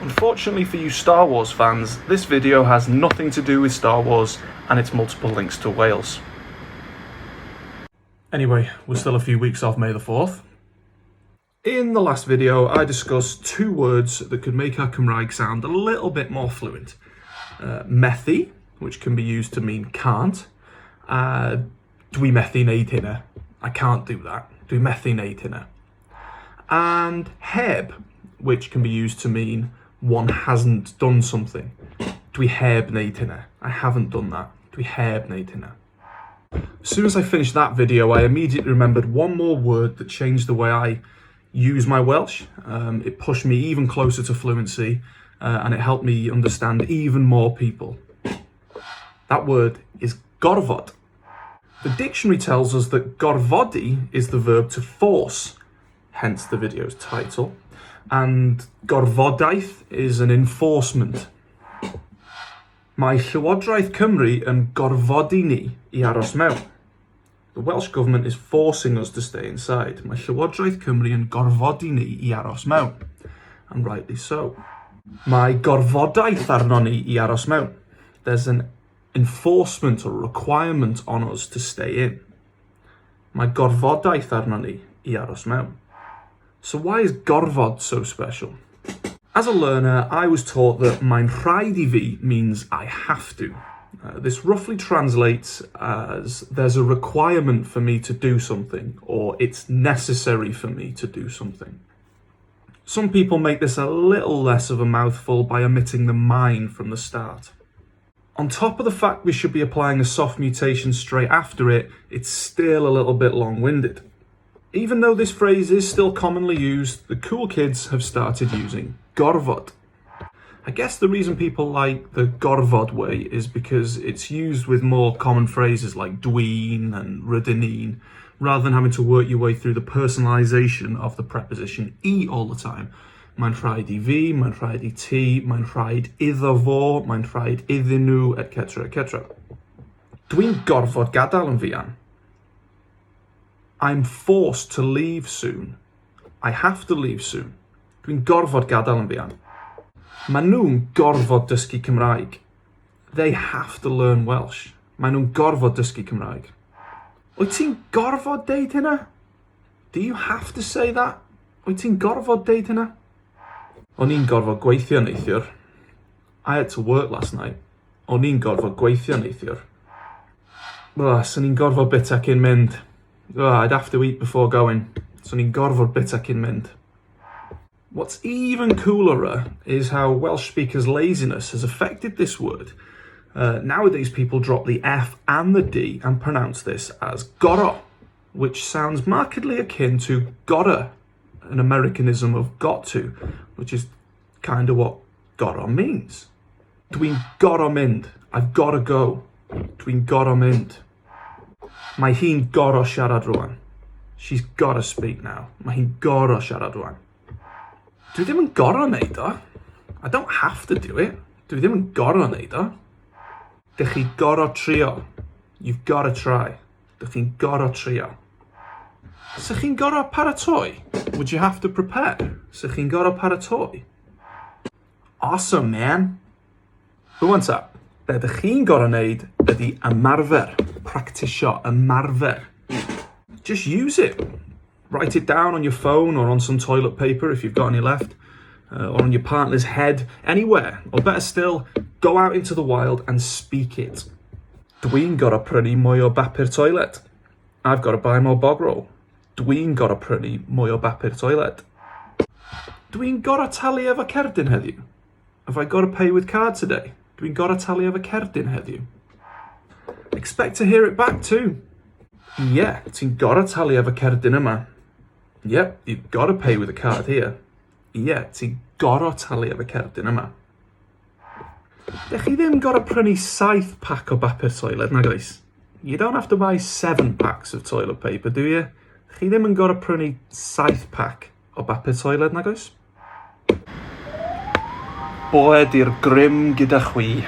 Unfortunately for you Star Wars fans, this video has nothing to do with Star Wars and its multiple links to Wales. Anyway, we're still a few weeks off May the 4th. In the last video, I discussed two words that could make our Cymraeg sound a little bit more fluent. Methu, which can be used to mean can't. Dwi methu neud hynna. I can't do that. Dwi methu neud hynna. And heb, which can be used to mean one hasn't done something. Dwi heb neud hynna. I haven't done that. Dwi heb neud hynna. As soon as I finished that video, I immediately remembered one more word that changed the way I use my Welsh. It pushed me even closer to fluency, and it helped me understand even more people. That word is GORFOD. The dictionary tells us that gorfodi is the verb to force, hence the video's title, and gorfodaeth is an enforcement. Mae Llywodraeth Cymru yn gorfodi ni I aros mewn. The Welsh Government is forcing us to stay inside. Mae Llywodraeth Cymru yn gorfodi ni I aros mewn. And rightly so. Mae gorfodaeth arno ni I aros mewn. There's an enforcement or requirement on us to stay in. Mae gorfodaeth arno ni I aros mewn. So why is gorfod so special? As a learner, I was taught that mae'n rhaid I fi means I have to. This roughly translates as there's a requirement for me to do something, or it's necessary for me to do something. Some people make this a little less of a mouthful by omitting the mine from the start. On top of the fact we should be applying a soft mutation straight after it, it's still a little bit long-winded. Even though this phrase is still commonly used, the cool kids have started using gorfod. I guess the reason people like the gorfod way is because it's used with more common phrases like dwi'n and rydyn, rather than having to work your way through the personalisation of the preposition I all the time. Mae'n rhaid I fi, mae'n rhaid I ti, mae'n rhaid iddo fo, mae'n rhaid iddyn nhw, etc, etc. Dwi'n gorfod gadael yn fuan. I'm forced to leave soon. I have to leave soon. Dwi'n gorfod gadael yn fuan. Maen nhw'n gorfod dysgu Cymraeg. They have to learn Welsh. Maen nhw'n gorfod dysgu Cymraeg. Wyt ti'n gorfod deud hynna? Do you have to say that? Wyt ti'n gorfod deud hynna? O'n i'n gorfod gweithio neithiwr. I had to work last night. O'n i'n gorfod gweithio neithiwr. Sa'n i'n gorfod bita cyn mynd. I'd have to eat before going. So o'n i'n gorfod bita cyn mynd. What's even cooler is how Welsh speakers' laziness has affected this word. Nowadays people drop the F and the D and pronounce this as GOR'O, which sounds markedly akin to gotta, an Americanism of got to, which is kind of what GOR'O means. Dwi'n gor'o mynd. I've gotta go. Dwi'n gor'o mynd. Mae hi'n gor'o siarad rwan. She's gotta speak now. Mae hi'n gor'o siarad rwan. Dwi ddim yn gor'o neud o. I don't have to do it. Dwi ddim yn gor'o neud o. Dych chi gor'o trio. You've gotta try. Dych chi'n gor'o trio. Sych chi'n gor'o paratoi? Would you have to prepare? Sych chi'n gor'o paratoi? Awesome, man. Rwan ta, be dych chi'n gor'o neud ydi ymarfer. Practisio ymarfer. Just use it. Write it down on your phone or on some toilet paper if you've got any left, or on your partner's head, anywhere. Or better still, go out into the wild and speak it. Dwi'n gor'o prynu mwy o bapur toilet. I've got to buy more bog roll. Dwi'n gor'o prynu mwy o bapur toilet. Dwi'n gor'o talu efo cerdyn heddiw. Have I got to pay with card today? Dwi'n gor'o talu efo cerdyn heddiw. Expect to hear it back too. Yeah, ti'n gor'o talu efo cerdyn yma. Yep, you've got to pay with a card here. Yeah, ti'n gor'o talu efo cerdyn yma. Dych chi ddim gor'o prynu 7 pack o bapur toilet, nag oes? You don't have to buy 7 packs of toilet paper, do you? Dych chi ddim yn gor'o prynu 7 pack o bapur toilet, nag oes? BOED i'r GRYM gyda chwi.